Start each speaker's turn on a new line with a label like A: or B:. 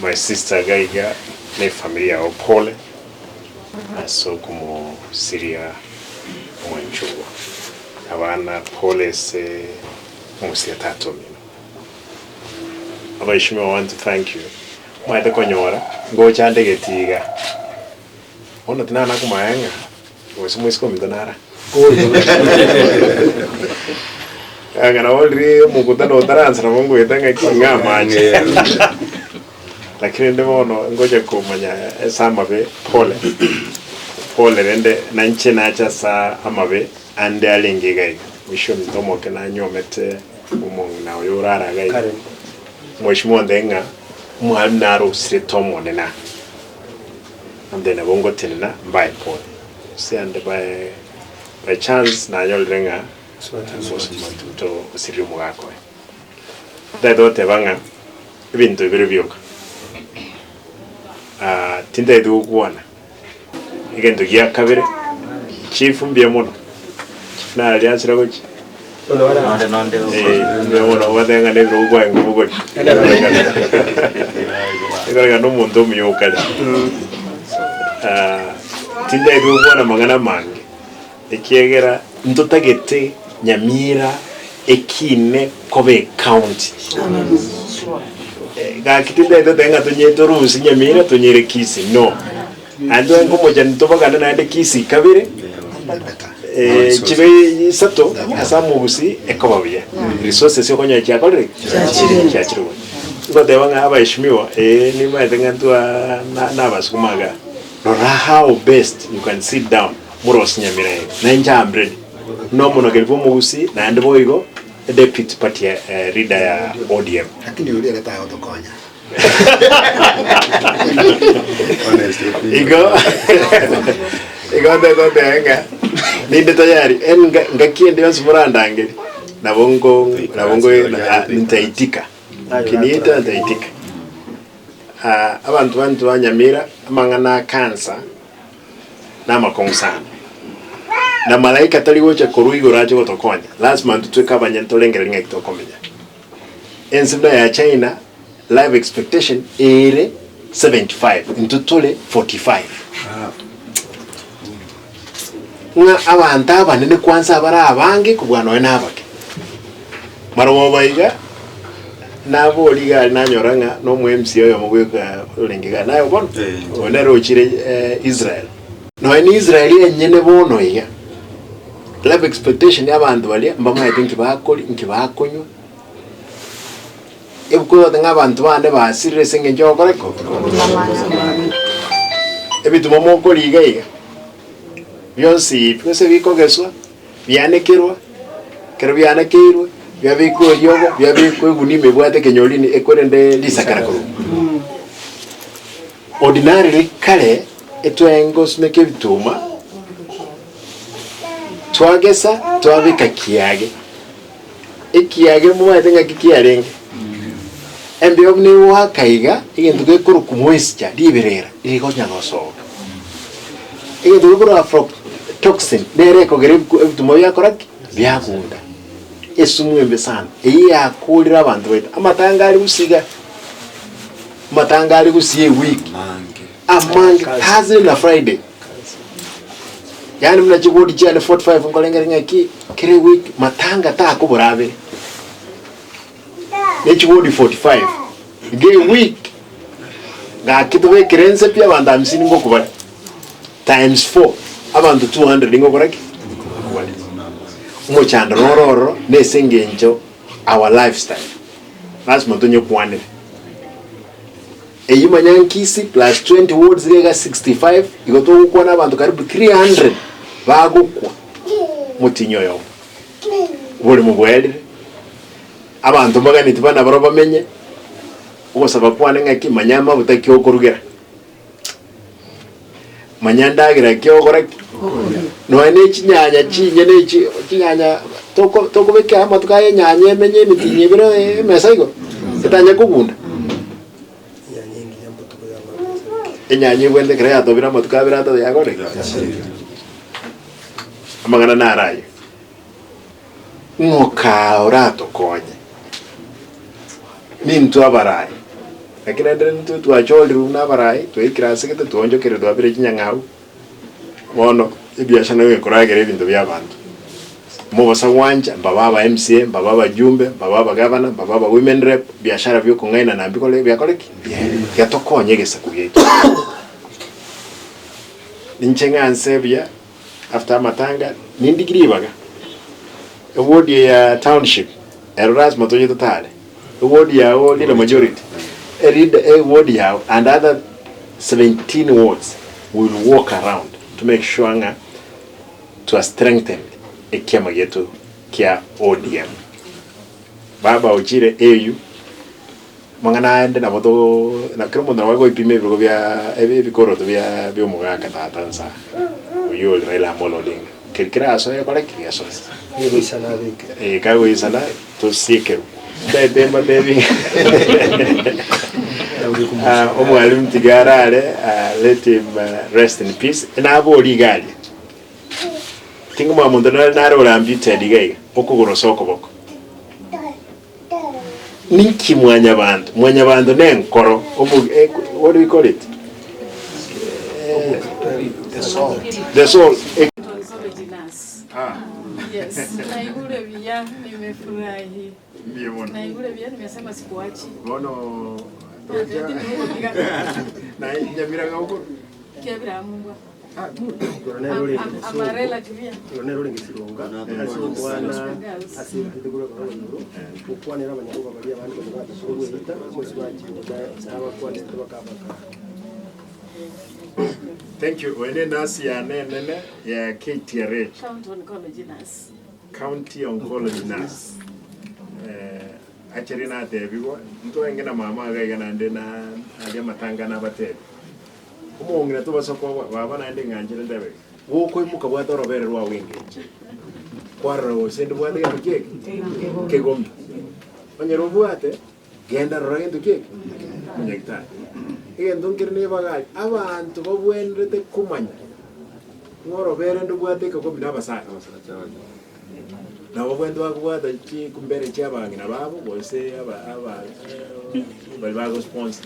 A: my sister Gaiga ne familia opole aso como Syria mwanchuwa abana pole se musia tatu mino abaishimi I want to thank you mwaite konyora ngocha ndegetiga ona tinana kumaenga wesimwisiko mitonara agana olri mukutano taranzira mungu yetanga kinga manje lakini ndemono ngoja kumanya samabe pole rende nanche nacha sa amabe ande alingigai wisho mtomo kana nyomete umongu na yorara gai mwishimo ndenga mwanaro sitomo nena ande na bongo tenena mbai pole si ande by chance na yolrenga to sirimu gako dado te banga ibintu biribyoka tinda edu kuona igendo gya kabere chief mbye mono na aliansira gochi nonde mono wadenga ne rugwa ngugo igaraga no mundo myuka tinda edu kuona magana mange ekiegera ntotagete Nyamira ekine kobe county ga kitinde tenga tunyeto rusi Nyamira tunyere kisi no ando ngomo jan tobagana na ande kisi kabire chibe sato asamu busi ekobabye resources yo konya cha kole cha chiru ngote banga abaishimiwa ni maitenga ntwa na basukumaga no how best you can sit down muros Nyamira na njambre no mono gelbo mugusi na ande boigo deputy party leader ya ODM
B: lakini yule aleta autokonya
A: igo ndenga ninde tayari ngakiende yonse murandange nabongo ntaitika kiniita ntaitika abantu banyamira amangana cancer na makonsana na malaika taligocha koruigo racho gotokonya lazima tutweka abanyantolengera ngekitokomenya ensibda ya China life expectation ere 75 intutole 45 nga abantu abanene kwanza abara abange kubwana we nabake maromo baiga nabo liga nanyoranga no mu MC yo mugweka olengiga nayo bono onero chire Israel no ni Israel yenyene bono ya life expectation y'abantu bali mbama yinki bakonywa ebuko tenga abantu bane basirire senge njokoreko ebituma moko ligaiga byonsi byose bikogeswa byanekirwa kero byanekirwa byabiko yogo byabiko gunime bwate kenyolini ekwerende lisakara ko ordinary kale etwengo smeke bituma twagesa twabika kiage ekiage muwatenga kikiarenge embe obne wakaiga igendo gekuru kumwesja liberera irigonya gosoka igendo gekuru afro toxin dere ko gere ebitumo yakoraki byagunda esumwembe sana iya kulira abantu beta amatangari gusiga matangari gusiye week amange Thursday na Friday yani mna chigodi chane 45 ngolengera ngaki kire week matanga ta ko burabe nechigodi 45 ge week ga kitwe kirense pia banda 50 ngo kuba times 4 abantu 200 ngo koraki umuchanda rororo nesengenjo our lifestyle lazima tunyo kwane eyima nyankisi plus 20 words rega 65 igoto kuona abantu karibu 300 bagukwa mutinyo yo buri mubwele abantu magani tibana baroba menye ubosaba kwane ngaki manyama butakyo kurugera manyandagira kyo koraki no ene chinyanya chinye ne chinyanya toko beke ama tukaye nyanye menye mitinye biro mesaigo etanya kugunda enyanye wende krea to bira matukabira to yagore amagana narayo ngoka orato konye ni mtu abarai lakini ndere mtu twacholi runa abarai twikirase kete tuonjo kire twabire kinyang'au bono ibiashara yo kuragere ibintu by'abantu mubasa wanja baba MCA baba jumbe baba governor baba women rep biashara byo kungaina na bikole byakoleki yatokonye gesa kuyeki nincenga ansebya after matanga nindigiribaga award ya township eras matoje totale award ya all the majority award ya and other 17 wards will walk around to make sure to strengthen ekiama yetu kia ODM baba uchire EU mangana ende na boto na kero mona wago ipime bigo bya ebikoro bya byomugaka tatansa uyo Raila Amolo Odinga kirikira aso ya kole kiria so
B: Yego isana bike
A: kago isana to sikero demba baby omwalimu Tigarale let him rest in peace na aboli gali tinga mwamuntu nari urambite digai okugoro soko boko ninki mwanya bantu nenkoro what do we call it the soul
C: Yes, naigule vya nimefurahi. Naigule vya nimesema sikuachi.
A: Bono na Nyamira huko
C: Kebra Mungu.
B: amarela tivia ronero lingisirunga mwana asibite kule kwa nyuru ukwanira abanyaruga bari abandi batashobora guhita mwese bakivuga abakwane bakabaka.
A: Thank you. Wene nasi ya nene ya KTRH County Oncology Nurse. Achiri na tebigo mtu wengine mama gaigana ndena aje matanga na batebe. Umongera to basoko baba na ndinga njire ndebe. Wo ko imuka bwa toro bere rwa wingi. Kwaro sende bwa ndega keke. Kegombi. Onyero bwate genda rogendo keke. Nyekta. Endo ngirne bagai abantu babwenrete kumanya. Ngoro bere ndo bwate ko bina basaka. Na wabwendo wakubwata chi kumbere chabangi na babo bose aba bali bago sponsor.